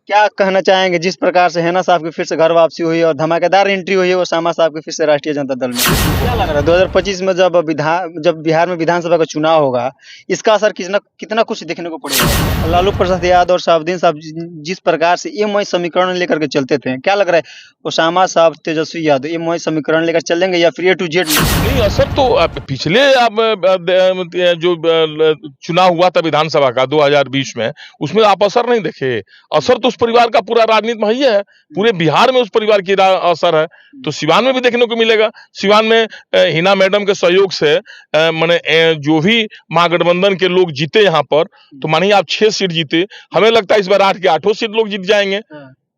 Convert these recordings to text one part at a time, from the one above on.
क्या कहना चाहेंगे जिस प्रकार से हैना साहब की फिर से घर वापसी हुई और धमाकेदार एंट्री हुई है ओसामा साहब की फिर से राष्ट्रीय जनता दल में? क्या लग रहा है 2025 में जब बिहार में विधानसभा का चुनाव होगा, इसका असर कितना कितना कुछ देखने को पड़ेगा? लालू प्रसाद यादव और शाहबुद्दीन साहब जिस प्रकार से एमवाई समीकरण लेकर के चलते थे, क्या लग रहा है ओसामा साहब, तेजस्वी यादव एमवाई समीकरण लेकर चलेंगे या फिर ए टू जेड? नहीं, असर तो पिछले जो चुनाव हुआ था विधानसभा का 2020 में, उसमें आप असर नहीं देखे। असर तो उस परिवार का पूरा राजनीति में ही है, पूरे बिहार में उस परिवार की असर है। तो सिवान में भी देखने को मिलेगा। सिवान में हिना मैडम के सहयोग से माने जो भी महागठबंधन के लोग जीते यहाँ पर, तो मानिए आप 6 सीट जीते, हमें लगता है इस बार 8 के 8 सीट लोग जीत जाएंगे।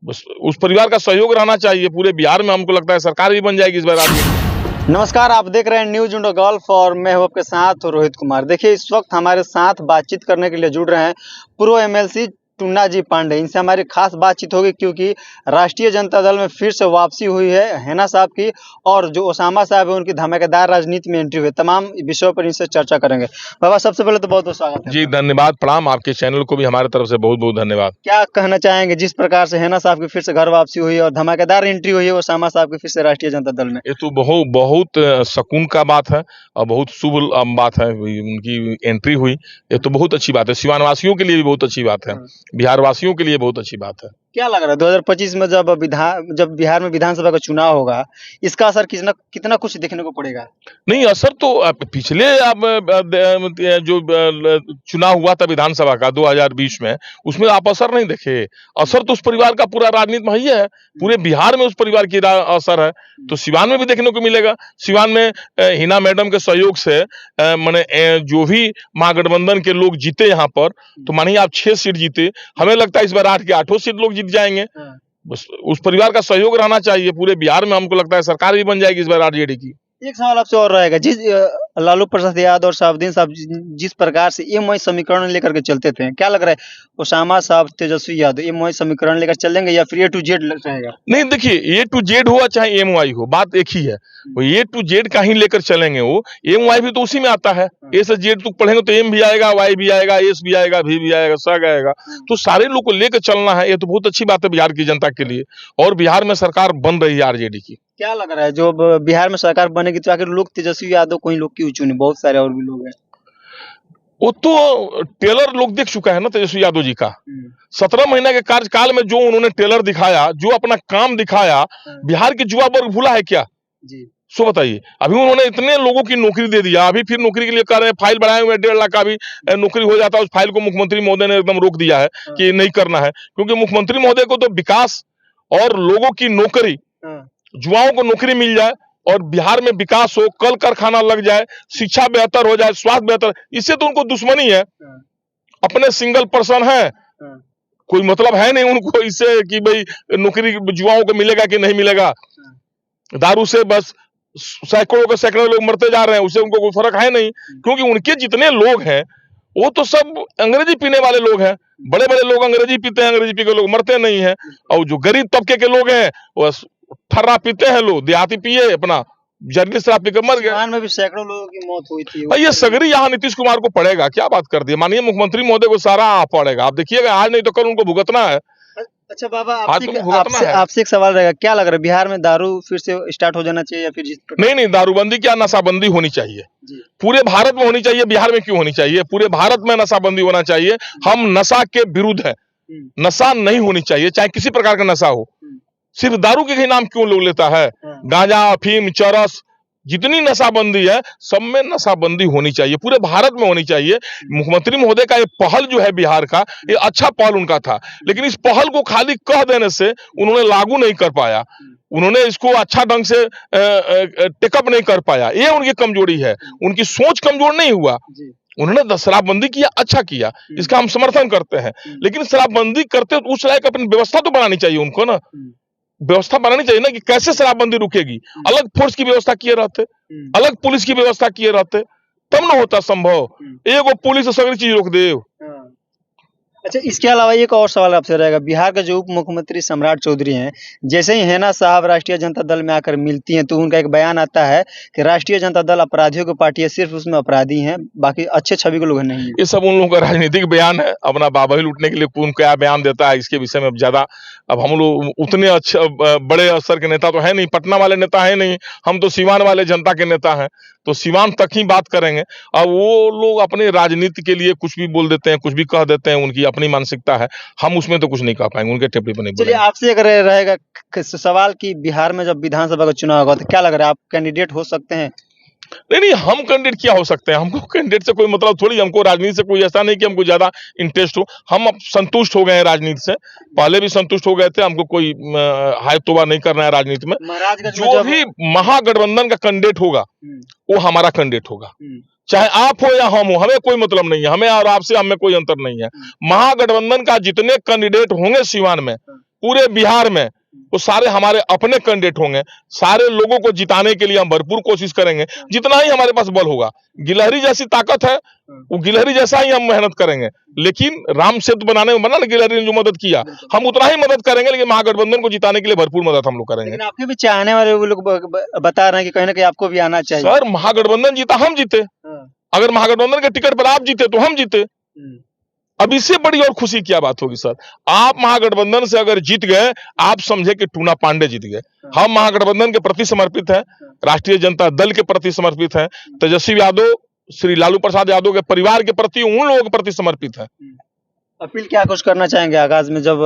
बस उस परिवार का सहयोग रहना चाहिए पूरे बिहार में। हमको लगता है सरकार भी बन जाएगी इस बार आगे। नमस्कार, आप देख रहे हैं न्यूज इंडो गल्फ और मैं हूं आपके साथ रोहित कुमार। देखिए, इस वक्त हमारे साथ बातचीत करने के लिए जुड़ रहे हैं पूर्व एमएलसी टुन्ना जी पांडे। इनसे हमारी खास बातचीत होगी क्योंकि राष्ट्रीय जनता दल में फिर से वापसी हुई है हैना साहब की, और जो ओसामा साहब है उनकी धमाकेदार राजनीति में एंट्री हुई। तमाम विषयों पर इनसे चर्चा करेंगे। बाबा, सबसे पहले तो बहुत बहुत स्वागत है। जी धन्यवाद, प्रणाम। आपके चैनल को भी हमारे तरफ से बहुत बहुत धन्यवाद। क्या कहना चाहेंगे जिस प्रकार से हैना साहब की फिर से घर वापसी हुई और धमाकेदार एंट्री हुई है ओसामा साहब की फिर से राष्ट्रीय जनता दल में? ये तो बहुत सुकून का बात है और बहुत शुभ बात है। उनकी एंट्री हुई, ये तो बहुत अच्छी बात है। सिवान वासियों के लिए भी बहुत अच्छी बात है, बिहार वासियों के लिए बहुत अच्छी बात है। क्या लग रहा है 2025 में जब बिहार में विधानसभा का चुनाव होगा, इसका असर कितना कुछ देखने को पड़ेगा? नहीं, असर तो पिछले जो चुनाव हुआ था विधानसभा का 2020 में, उसमें आप असर नहीं देखे। असर तो उस परिवार का पूरा राजनीति में ही है, पूरे बिहार में उस परिवार की असर है। तो सिवान में भी देखने को मिलेगा। सिवान में हिना मैडम के सहयोग से माने जो भी महागठबंधन के लोग जीते यहाँ पर, तो मानिए आप 6 सीट जीते, हमें लगता है इस बार 8 के 8 सीट लोग जीत जाएंगे। बस उस परिवार का सहयोग रहना चाहिए पूरे बिहार में। हमको लगता है सरकार भी बन जाएगी इस बार आरजेडी की। एक सवाल आपसे और रहेगा, लालू प्रसाद यादव और शाहबुद्दीन साहब जिस प्रकार से एमवाई समीकरण लेकर के चलते थे, क्या लग रहा है ओसामा साहब, तेजस्वी यादव एमवाई समीकरण लेकर चलेंगे या फिर ए टू जेड रहेगा? नहीं, देखिए, ए टू जेड हुआ चाहे एमवाई हो, बात एक ही है। वो ए टू जेड का ही लेकर चलेंगे। वो एमवाई भी तो उसी में आता है। ए से जेड तक पढ़ेंगे तो एम भी आएगा, वाई भी आएगा, एस भी आएगा, भी आएगा, सग आएगा। तो सारे लोग को लेकर चलना है। ये तो बहुत अच्छी बात है बिहार की जनता के लिए, और बिहार में सरकार बन रही है आरजेडी की। क्या लग रहा है जो बिहार में सरकार बनेगी तो आखिर लोग तेजस्वी यादव को ही लोग क्यों चुने? बहुत सारे और भी लोग हैं। वो तो टेलर लोग देख चुका है ना तेजस्वी यादव जी का। 17 महीने के कार्यकाल में जो उन्होंने टेलर दिखाया, जो अपना काम दिखाया, बिहार के युवा वर्ग भूला है क्या? जी, सो बताइए। अभी उन्होंने इतने लोगों की नौकरी दे दिया, अभी फिर नौकरी के लिए कर रहे हैं। फाइल बढ़ाए हुए 1.5 लाख का भी नौकरी हो जाता है। उस फाइल को मुख्यमंत्री महोदय ने एकदम रोक दिया है कि नहीं करना है, क्योंकि मुख्यमंत्री महोदय को तो विकास और लोगों की नौकरी, युवाओं को नौकरी मिल जाए और बिहार में विकास हो, कल कारखाना लग जाए, शिक्षा बेहतर हो जाए, स्वास्थ्य बेहतर, इससे तो उनको दुश्मनी है। अपने सिंगल पर्सन है, कोई मतलब है नहीं उनको इससे कि भाई नौकरी युवाओं को मिलेगा कि नहीं मिलेगा। दारू से बस सैकड़ों के सैकड़ों लोग मरते जा रहे हैं, उससे उनको कोई फर्क है नहीं, क्योंकि उनके जितने लोग हैं वो तो सब अंग्रेजी पीने वाले लोग हैं। बड़े बड़े लोग अंग्रेजी पीते हैं, अंग्रेजी पी के लोग मरते नहीं है। और जो गरीब तबके के लोग हैं वो ठर्रा पीते हैं। लोग देहाती पिए अपना जर्नी शराब पीकर मर गए। में भी सैकड़ों लोगों की मौत हुई थी। भाई ये सगरी यहाँ नीतीश कुमार को पड़ेगा। क्या बात कर दी, माननीय मुख्यमंत्री महोदय को सारा पड़ेगा। आप देखिएगा, आज नहीं तो कल उनको भुगतना है। अच्छा बाबा, आपसे एक सवाल रहेगा, क्या लग रहा है बिहार में दारू फिर से स्टार्ट हो जाना चाहिए या फिर नहीं, दारूबंदी क्या, नशाबंदी होनी चाहिए। पूरे भारत में होनी चाहिए, बिहार में क्यों होनी चाहिए? पूरे भारत में नशाबंदी होना चाहिए। हम नशा के विरुद्ध है। नशा नहीं होनी चाहिए, चाहे किसी प्रकार का नशा हो। सिर्फ दारू के ही नाम क्यों लोग लेता है? गांजा, अफीम, चरस, जितनी नशाबंदी है सब में नशाबंदी होनी चाहिए, पूरे भारत में होनी चाहिए। मुख्यमंत्री महोदय का ये पहल जो है बिहार का, ये अच्छा पहल उनका था, लेकिन इस पहल को खाली कह देने से उन्होंने लागू नहीं कर पाया। उन्होंने इसको अच्छा ढंग से टेकअप नहीं कर पाया। ये उनकी कमजोरी है। उनकी सोच कमजोर नहीं हुआ। उन्होंने शराबबंदी किया, अच्छा किया, इसका हम समर्थन करते हैं। लेकिन शराबबंदी करते तो उस लायक अपनी व्यवस्था तो बनानी चाहिए उनको ना। व्यवस्था बनानी चाहिए ना कि कैसे शराबबंदी रुकेगी। अलग फोर्स की व्यवस्था किए रहते, अलग पुलिस की व्यवस्था किए रहते, तब ना होता संभव। एगो पुलिस सगरी चीज रोक दे। अच्छा, इसके अलावा एक और सवाल आपसे रहेगा। बिहार के जो उप मुख्यमंत्री सम्राट चौधरी हैं, जैसे ही हेना साहब राष्ट्रीय जनता दल में आकर मिलती हैं, तो उनका एक बयान आता है कि राष्ट्रीय जनता दल अपराधियों की पार्टी है, सिर्फ उसमें अपराधी हैं, बाकी अच्छे छवि के लोग नहीं हैं। ये सब उन लोगों का राजनीतिक बयान है, अपना बाबा ही लूटने के लिए कौन क्या बयान देता है इसके विषय में अब ज्यादा। अब हम लोग उतने अच्छे बड़े स्तर के नेता तो है नहीं, पटना वाले नेता है नहीं, हम तो सीवान वाले जनता के नेता हैं, तो सीवान तक ही बात करेंगे। अब वो लोग अपने राजनीति के लिए कुछ भी बोल देते हैं, कुछ भी कह देते हैं, उनकी अपनी मानसिकता है, हम उसमें तो कुछ नहीं कह पाएंगे, उनके टिप्पणी पर नहीं चलिए, बोलेंगे। आपसे अगर रहेगा सवाल कि बिहार में जब विधानसभा का चुनाव होगा, तो क्या लग रहा है, आप कैंडिडेट हो सकते हैं? नहीं नहीं, हम कैंडिडेट क्या हो सकते हैं, हमको कैंडिडेट से कोई मतलब थोड़ी, हमको राजनीति से कोई ऐसा नहीं कि हमको ज्यादा इंटरेस्ट हो। हम अब संतुष्ट हो गए हैं राजनीति से, पहले भी संतुष्ट हो गए थे, हमको कोई हाय तोबा नहीं करना है राजनीति में। महाराजगंज में जो जब भी महागठबंधन का कैंडिडेट होगा वो हमारा कैंडिडेट होगा, चाहे आप हो या हम हो, हमें कोई मतलब नहीं है, हमें और आपसे हमें कोई अंतर नहीं है। महागठबंधन का जितने कैंडिडेट होंगे सीवान में, पूरे बिहार में, वो सारे हमारे अपने कैंडिडेट होंगे। सारे लोगों को जिताने के लिए हम भरपूर कोशिश करेंगे, जितना ही हमारे पास बल होगा। गिलहरी जैसी ताकत है, वो गिलहरी जैसा ही हम मेहनत करेंगे, लेकिन राम सेतु बनाने में बना ना गिलहरी ने जो मदद किया, हम उतना ही मदद करेंगे, लेकिन महागठबंधन को जिताने के लिए भरपूर मदद हम लोग करेंगे। लेकिन आपके भी चाहने वाले वो लोग बता रहे हैं कि कहीं ना कहीं आपको भी आना चाहिए। सर, महागठबंधन जीता हम जीते, अगर महागठबंधन के टिकट पर आप जीते तो हम जीते। अब इससे बड़ी और खुशी क्या बात होगी सर? आप महागठबंधन से अगर जीत गए, आप समझे कि टूना पांडे जीत गए। हम महागठबंधन के प्रति समर्पित हैं, राष्ट्रीय जनता दल के प्रति समर्पित हैं, तेजस्वी यादव, श्री लालू प्रसाद यादव के परिवार के प्रति, उन लोगों के प्रति समर्पित है। अपील क्या कुछ करना चाहेंगे आगाज में, जब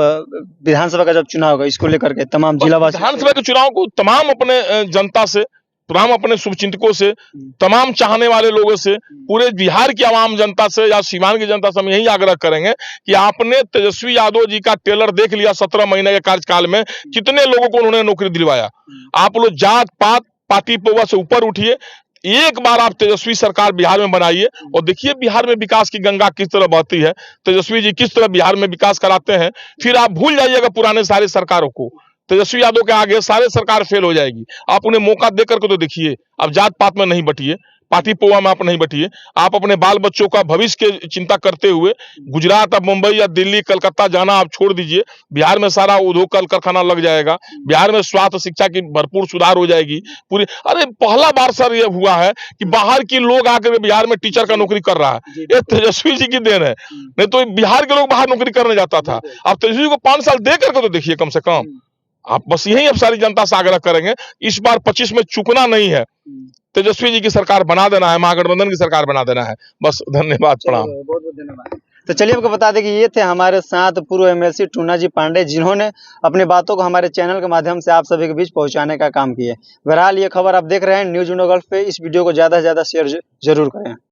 विधानसभा का जब चुनाव होगा, इसको लेकर के तमाम जिलावासी? विधानसभा के चुनाव को तमाम अपने जनता से, तमाम अपने शुभचिंतकों से, तमाम चाहने वाले लोगों से, पूरे बिहार की आवाम जनता से या सीवान की जनता से हम यही आग्रह करेंगे कि आपने तेजस्वी यादव जी का टेलर देख लिया 17 महीने के कार्यकाल में, कितने लोगों को उन्होंने नौकरी दिलवाया। आप लोग जात पात पार्टी पोवा से ऊपर उठिए, एक बार आप तेजस्वी सरकार बिहार में बनाइए और देखिए बिहार में विकास की गंगा किस तरह बहती है, तेजस्वी जी किस तरह बिहार में विकास कराते हैं। फिर आप भूल जाइएगा पुराने सारे सरकारों को, तेजस्वी यादव के आगे सारे सरकार फेल हो जाएगी। आप उन्हें मौका देकर के तो देखिए, अब जात पात में नहीं बटिए, पार्टी पोवा में आप नहीं बटिए, आप अपने बाल बच्चों का भविष्य की चिंता करते हुए गुजरात, अब मुंबई या दिल्ली, कलकत्ता जाना आप छोड़ दीजिए। बिहार में सारा उद्योग कल कारखाना लग जाएगा, बिहार में स्वास्थ्य शिक्षा की भरपूर सुधार हो जाएगी पूरी। अरे पहला बार सर ये हुआ है कि बाहर के लोग आकर बिहार में टीचर का नौकरी कर रहा है, ये तेजस्वी जी की देन है, नहीं तो बिहार के लोग बाहर नौकरी करने जाता था। आप तेजस्वी को 5 साल दे करके तो देखिए कम से कम। आप बस यही अब सारी जनता से आग्रह करेंगे, इस बार 25 में चुकना नहीं है, तेजस्वी जी की सरकार बना देना है, महागठबंधन की सरकार बना देना है। बस, धन्यवाद, प्रणाम। बहुत बहुत धन्यवाद। तो चलिए आपको बता दें कि ये थे हमारे साथ पूर्व एमएलसी टूना जी पांडे, जिन्होंने अपनी बातों को हमारे चैनल के माध्यम से आप सभी के बीच पहुंचाने का काम किया। बहरहाल ये खबर आप देख रहे हैं न्यूज़ विंडो गल्फ पे। इस वीडियो को ज़्यादा से ज़्यादा शेयर जरूर करें।